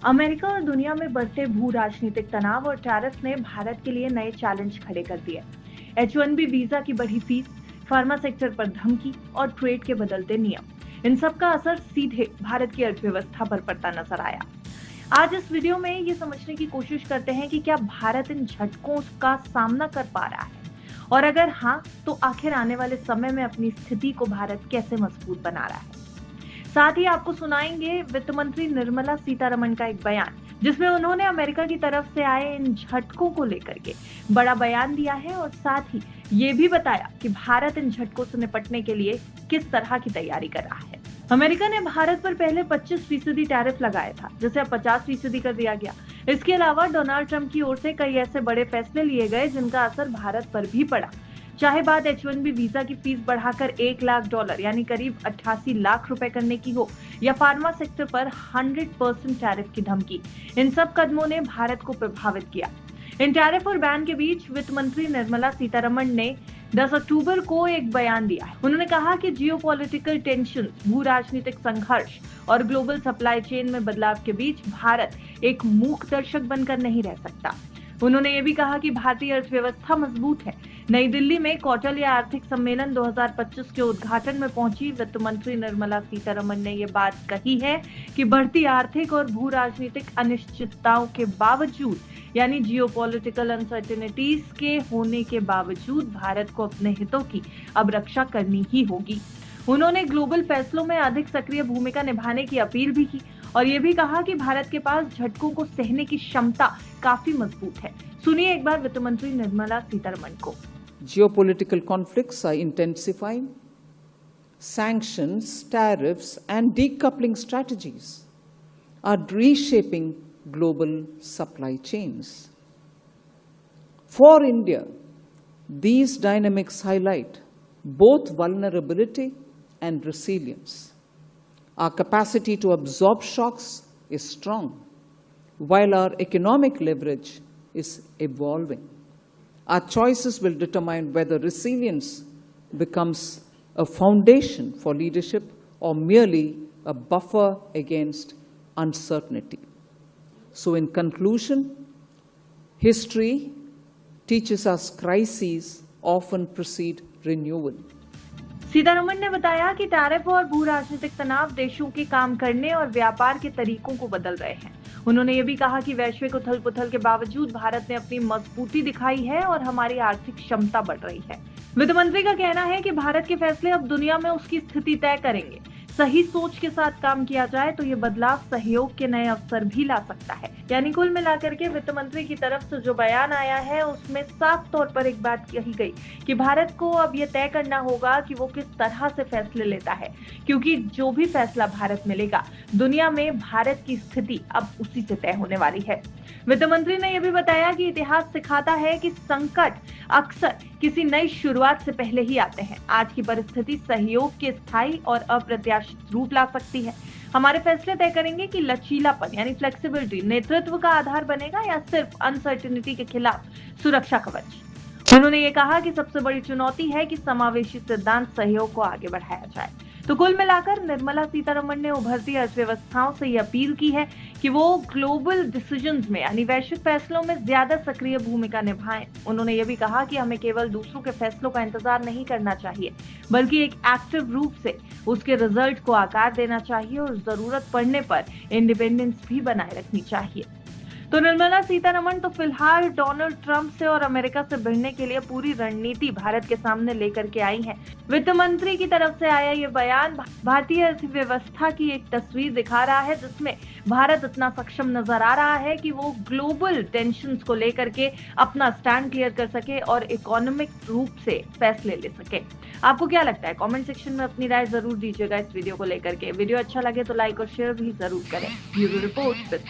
America और दुनिया में बढ़ते भू राजनीतिक तनाव और टैरिफ ने भारत के लिए नए चैलेंज खड़े कर दिए। H1B वीजा की बढ़ी फीस, फार्मा सेक्टर पर धमकी और ट्रेड के बदलते नियम, इन सब का असर सीधे भारत की अर्थव्यवस्था पर पड़ता नजर आया। आज इस वीडियो में ये समझने की कोशिश करते हैं कि क्या भारत इन झटकों का सामना कर पा रहा है, और अगर हाँ, तो आखिर आने वाले समय में अपनी स्थिति को भारत कैसे मजबूत बना रहा है। साथ ही आपको सुनाएंगे वित्त मंत्री निर्मला सीतारमण का एक बयान, जिसमें उन्होंने अमेरिका की तरफ से आए इन झटकों को लेकर के बड़ा बयान दिया है और साथ ही ये भी बताया कि भारत इन झटकों से निपटने के लिए किस तरह की तैयारी कर रहा है। अमेरिका ने भारत पर पहले 25% टैरिफ लगाया था, जिसे अब 50% कर दिया गया। इसके अलावा डोनाल्ड ट्रंप की ओर से कई ऐसे बड़े फैसले लिए गए जिनका असर भारत पर भी पड़ा, चाहे बात H1B वीजा की फीस बढ़ाकर $1 लाख यानी करीब 88 लाख रुपए करने की हो, या फार्मा सेक्टर पर 100% टैरिफ की धमकी। इन सब कदमों ने भारत को प्रभावित किया। इन टैरिफ और बैन के बीच वित्त मंत्री निर्मला सीतारमण ने 10 अक्टूबर को एक बयान दिया है। उन्होंने कहा कि जियोपॉलिटिकल टेंशन, भू राजनीतिक संघर्ष और ग्लोबल सप्लाई चेन में बदलाव के बीच भारत एक मूक दर्शक बनकर नहीं रह सकता। उन्होंने ये भी कहा कि भारतीय अर्थव्यवस्था मजबूत है। नई दिल्ली में कौटिल्य आर्थिक सम्मेलन 2025 के उद्घाटन में पहुंची वित्त मंत्री निर्मला सीतारमण ने ये बात कही है कि बढ़ती आर्थिक और भू राजनीतिक अनिश्चितताओं के बावजूद, यानी जियोपॉलिटिकल अनसर्टेनिटीज के होने के बावजूद, भारत को अपने हितों की अब रक्षा करनी ही होगी। उन्होंने ग्लोबल फैसलों में अधिक सक्रिय भूमिका निभाने की अपील भी की और ये भी कहा कि भारत के पास झटकों को सहने की क्षमता काफी मजबूत है। सुनिए एक बार वित्त मंत्री निर्मला सीतारमण को। Geopolitical conflicts are intensifying. Sanctions, tariffs, and decoupling strategies are reshaping global supply chains. For India, these dynamics highlight both vulnerability and resilience. Our capacity to absorb shocks is strong, while our economic leverage is evolving. Our choices will determine whether resilience becomes a foundation for leadership or merely a buffer against uncertainty. So in conclusion, history teaches us crises often precede renewal. Sitharaman ने बताया कि tariff और भू राजनीतिक तनाव देशों के काम करने और व्यापार के तरीकों को बदल रहे हैं। उन्होंने ये भी कहा कि वैश्विक उथल-पुथल के बावजूद भारत ने अपनी मजबूती दिखाई है और हमारी आर्थिक क्षमता बढ़ रही है। वित्त मंत्री का कहना है कि भारत के फैसले अब दुनिया में उसकी स्थिति तय करेंगे। सही सोच के साथ काम किया जाए तो ये बदलाव सहयोग के नए अवसर भी ला सकता है। यानी कुल मिलाकर के वित्त मंत्री की तरफ से जो बयान आया है, उसमें साफ तौर पर एक बात कही गई कि भारत को अब ये तय करना होगा कि वो किस तरह से फैसले लेता है, क्योंकि जो भी फैसला भारत में लेगा, दुनिया में भारत की स्थिति अब उसी से तय होने वाली है। वित्त मंत्री ने यह भी बताया कि इतिहास सिखाता है कि संकट अक्सर किसी नई शुरुआत से पहले ही आते हैं। आज की परिस्थिति सहयोग के स्थायी और अप्रत्याशित रूप ला सकती है। हमारे फैसले तय करेंगे कि लचीलापन यानी फ्लेक्सिबिलिटी नेतृत्व का आधार बनेगा या सिर्फ अनसर्टेनिटी के खिलाफ सुरक्षा कवच। उन्होंने ये कहा कि सबसे बड़ी चुनौती है कि समावेशी सिद्धांत सहयोग को आगे बढ़ाया जाए। तो कुल मिलाकर निर्मला सीतारमण ने उभरती अर्थव्यवस्थाओं से ये अपील की है कि वो ग्लोबल डिसीजंस में यानी वैश्विक फैसलों में ज्यादा सक्रिय भूमिका निभाएं। उन्होंने ये भी कहा कि हमें केवल दूसरों के फैसलों का इंतजार नहीं करना चाहिए, बल्कि एक एक्टिव रूप से उसके रिजल्ट को आकार देना चाहिए और जरूरत पड़ने पर इंडिपेंडेंस भी बनाए रखनी चाहिए। तो निर्मला सीतारमण तो फिलहाल डोनाल्ड ट्रंप से और अमेरिका से भिड़ने के लिए पूरी रणनीति भारत के सामने लेकर के आई हैं। वित्त मंत्री की तरफ से आया ये बयान भारतीय अर्थव्यवस्था की एक तस्वीर दिखा रहा है, जिसमें भारत इतना सक्षम नजर आ रहा है कि वो ग्लोबल टेंशंस को लेकर के अपना स्टैंड क्लियर कर सके और इकोनॉमिक रूप से फैसले ले सके। आपको क्या लगता है? कमेंट सेक्शन में अपनी राय जरूर दीजिएगा इस वीडियो को लेकर के। वीडियो अच्छा लगे तो लाइक और शेयर भी जरूर करें। Bureau report with